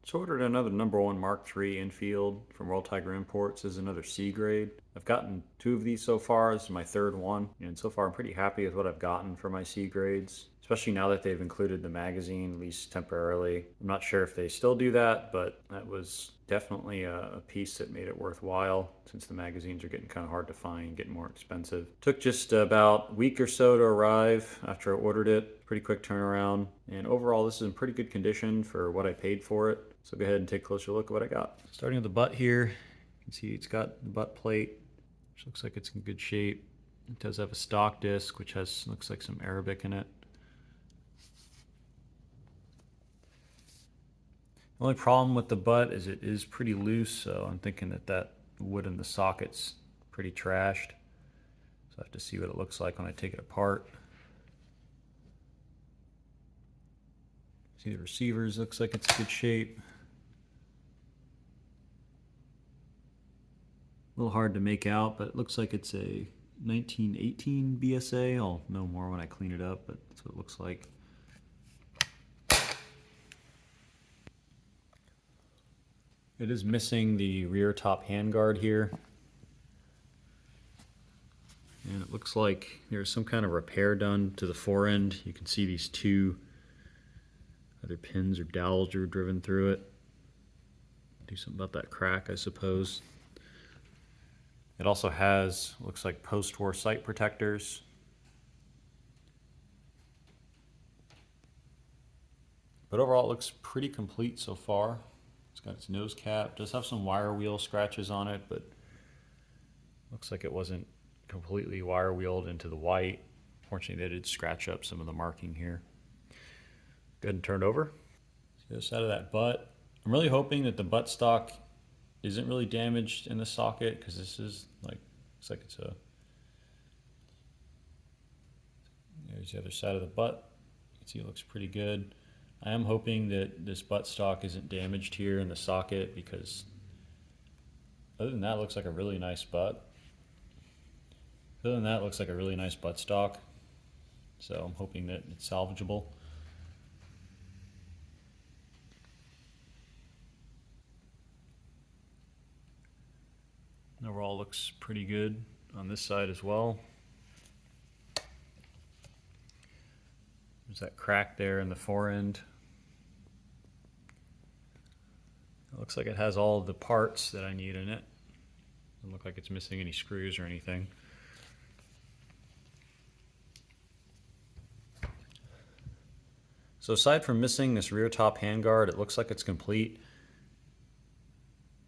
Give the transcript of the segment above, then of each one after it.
So I ordered another number one Mark III Enfield from World Tiger Imports. This is another C grade. I've gotten two of these so far. This is my third one. And so far I'm pretty happy with what I've gotten for my C grades, especially now that they've included the magazine, at least temporarily. I'm not sure if they still do that, but that was definitely a piece that made it worthwhile since the magazines are getting kind of hard to find, getting more expensive. Took just about a week or so to arrive after I ordered it. Pretty quick turnaround. And overall, this is in pretty good condition for what I paid for it. So go ahead and take a closer look at what I got. Starting with the butt here, you can see it's got the butt plate, which looks like it's in good shape. It does have a stock disc, which looks like some Arabic in it. The only problem with the butt is it is pretty loose, so I'm thinking that wood in the socket's pretty trashed. So I have to see what it looks like when I take it apart. See the receivers, looks like it's in good shape. A little hard to make out, but it looks like it's a 1918 BSA. I'll know more when I clean it up, but that's what it looks like. It is missing the rear top handguard here. And it looks like there's some kind of repair done to the forend. You can see these two either pins or dowels are driven through it. Do something about that crack, I suppose. It also has, looks like post-war sight protectors. But overall, it looks pretty complete so far. It's got its nose cap. Does have some wire wheel scratches on it, but looks like it wasn't completely wire wheeled into the white. Fortunately, they did scratch up some of the marking here. Go ahead and turn it over. See the other side of that butt. I'm really hoping that the buttstock isn't really damaged in the socket, because this is like, looks like it's a, there's the other side of the butt. You can see it looks pretty good. I am hoping that this buttstock isn't damaged here in the socket, because other than that, it looks like a really nice butt. Other than that, it looks like a really nice buttstock. So I'm hoping that it's salvageable. Overall, looks pretty good on this side as well. There's that crack there in the forend. It looks like it has all of the parts that I need in it. Doesn't look like it's missing any screws or anything. So aside from missing this rear top handguard, it looks like it's complete.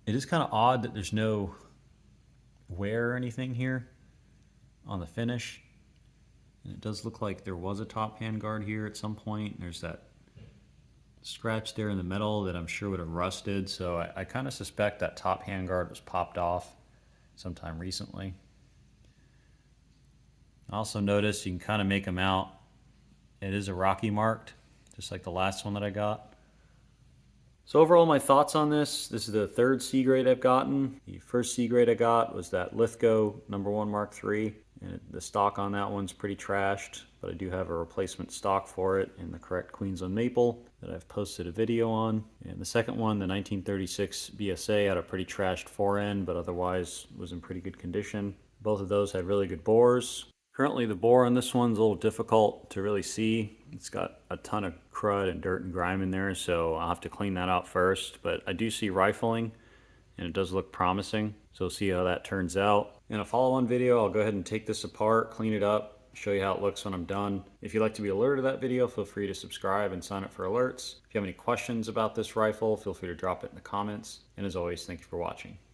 It is kind of odd that there's no wear or anything here on the finish. And it does look like there was a top handguard here at some point. There's that scratch there in the metal that I'm sure would have rusted. So I kind of suspect that top handguard was popped off sometime recently. I also noticed you can kind of make them out. It is Iraqi marked, just like the last one that I got. So overall, my thoughts on this is the third C grade I've gotten. The first C grade I got was that Lithgow number one Mark III, and the stock on that one's pretty trashed, but I do have a replacement stock for it in the correct Queensland maple that I've posted a video on. And the second one, the 1936 BSA, had a pretty trashed forend, but otherwise was in pretty good condition. Both of those had really good bores. Currently the bore on this one's a little difficult to really see. It's got a ton of crud and dirt and grime in there, so I'll have to clean that out first. But I do see rifling, and it does look promising, so we'll see how that turns out. In a follow-on video, I'll go ahead and take this apart, clean it up, show you how it looks when I'm done. If you'd like to be alerted to that video, feel free to subscribe and sign up for alerts. If you have any questions about this rifle, feel free to drop it in the comments. And as always, thank you for watching.